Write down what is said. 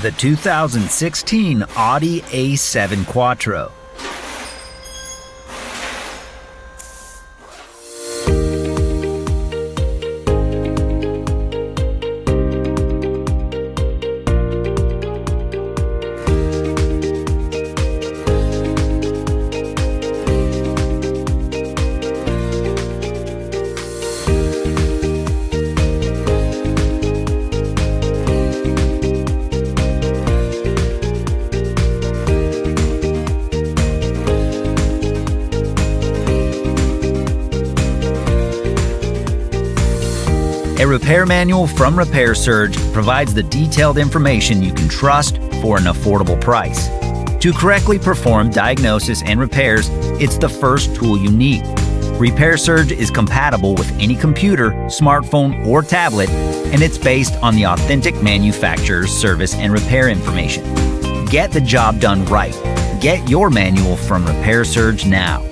The 2016 Audi A4 Quattro. A repair manual from Repair Surge provides the detailed information you can trust for an affordable price. To correctly perform diagnosis and repairs, it's the first tool you need. Repair Surge is compatible with any computer, smartphone, or tablet, and it's based on the authentic manufacturer's service and repair information. Get the job done right. Get your manual from Repair Surge now.